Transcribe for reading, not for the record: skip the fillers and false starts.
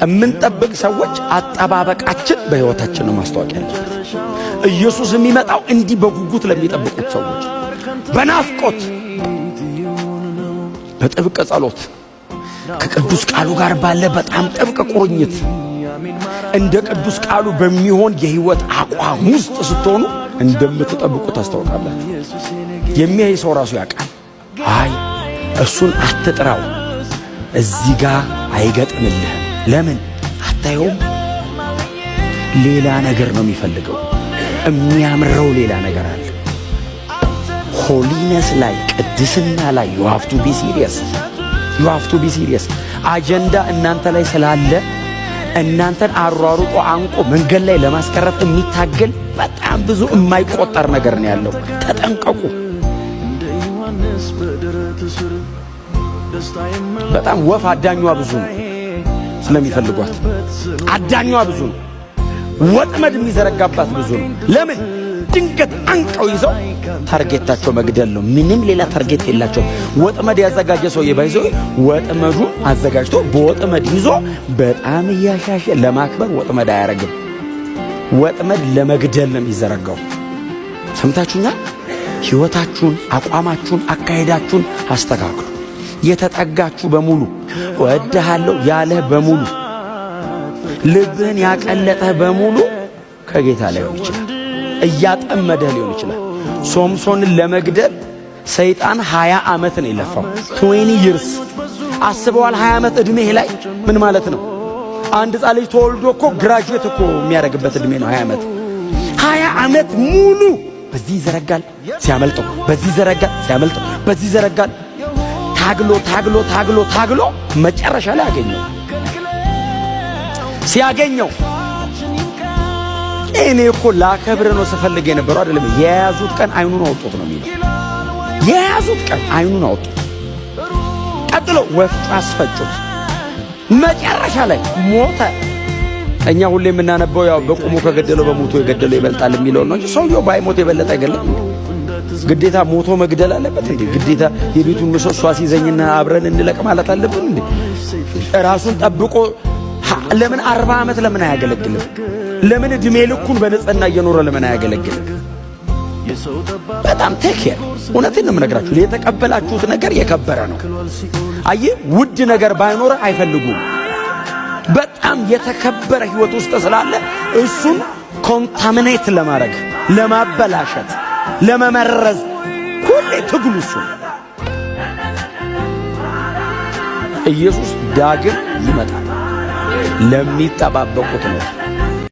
እምንጠብቅ ሰዎች አጠባበቃችን በሕይወታችን ነው ማስተዋቂያ ነው። ኢየሱስ የሚመጣው እንዲህ በጉጉት ለሚጠብቁት ሰዎች በናፍቆት በጥብቅ ጸሎት ከቅዱስ ቃሉ ጋር ባለ በጣም ጥብቅ ቁርኝት እንደ ቅዱስ ቃሉ በሚሆን የሕይወት አቋም ውስጥ ስትሆኑ እንደምትጠብቁ ታስተውቃላችሁ። የሚያይ ሰው ራሱ ያውቃል። አይ እሱን አትጥራው፣ እዚህ ጋር አይገጥምልህም። ለምን አታየውም? ሌላ ነገር ነው የሚፈልገው። የሚያምረው ሌላ ነገር አለ። ሆሊነስ ላይ ቅድስና ላይ you have to be serious። አጀንዳ እናንተ ላይ ስላለ እናንተን አሯሩጦ አንቆ መንገድ ላይ ለማስቀረት የሚታገል በጣም ብዙ የማይቆጠር ነገር ነው ያለው። ተጠንቀቁ። በጣም ወፍ አዳኟ ብዙ ነው ስለሚፈልጓት፣ አዳኟ ብዙ ነው። ወጥመድ የሚዘረጋባት ብዙ ነው። ለምን? ድንገት አንቀው ይዘው ታርጌታቸው መግደል ነው። ምንም ሌላ ታርጌት የላቸው። ወጥመድ ያዘጋጀ ሰው ይባይዘው ወጥመዱ አዘጋጅቶ በወጥመድ ይዞ በጣም ያሻሸ ለማክበር ወጥመድ አያረግም። ወጥመድ ለመግደል ነው የሚዘረጋው። ሰምታችሁኛል? ሕይወታችሁን፣ አቋማችሁን፣ አካሄዳችሁን አስተካክሉ። የተጠጋችሁ በሙሉ ወድሃለሁ ያለህ በሙሉ ልብህን ያቀለጠህ በሙሉ ከጌታ ላይ ሊሆን ይችላል። እያጠመደህ ሊሆን ይችላል። ሶምሶንን ለመግደል ሰይጣን 20 ዓመት ነው የለፋው። 20 years አስበዋል። 20 ዓመት ዕድሜህ ላይ ምን ማለት ነው? አንድ ሕፃን ልጅ ተወልዶ እኮ ግራጁዌት እኮ የሚያደርግበት ዕድሜ ነው 20 ዓመት። 20 ዓመት ሙሉ በዚህ ይዘረጋል ሲያመልጠው፣ በዚህ ይዘረጋል ሲያመልጠው፣ በዚህ ይዘረጋል። ታግሎ መጨረሻ ላይ አገኘው። ሲያገኘው እኔ እኮ ላከብር ነው ስፈልግ የነበረው አይደለም። የያዙት ቀን አይኑን አወጡት ነው የሚለው። የያዙት ቀን አይኑን አወጡት። ቀጥሎ ወፍጮ አስፈጩት። መጨረሻ ላይ ሞተ። እኛ ሁሌ የምናነበው ያው በቁሙ ከገደለው በሞቶ የገደለው ይበልጣል የሚለው ነው እንጂ ሰውየው ባይሞት የበለጠ አይገለም። ግዴታ ሞቶ መግደል አለበት እንዴ? ግዴታ የቤቱን ምሰሶ አስይዘኝና አብረን እንለቅ ማለት አለብን እንዴ? ራሱን ጠብቆ ለምን 40 ዓመት ለምን አያገለግልም? ለምን ዕድሜ ልኩን በንጽህና እየኖረ ለምን አያገለግልም? በጣም ተከር እውነቴን ነው የምነግራችሁ። የተቀበላችሁት ነገር የከበረ ነው። አይ ውድ ነገር ባይኖር አይፈልጉም። በጣም የተከበረ ሕይወት ውስጥ ስላለ እሱን ኮንታሚኔት ለማድረግ፣ ለማበላሸት፣ ለመመረዝ ሁሌ ትግሉ እሱ። ኢየሱስ ዳግም ይመጣል። ለሚጠባበቁት ነው።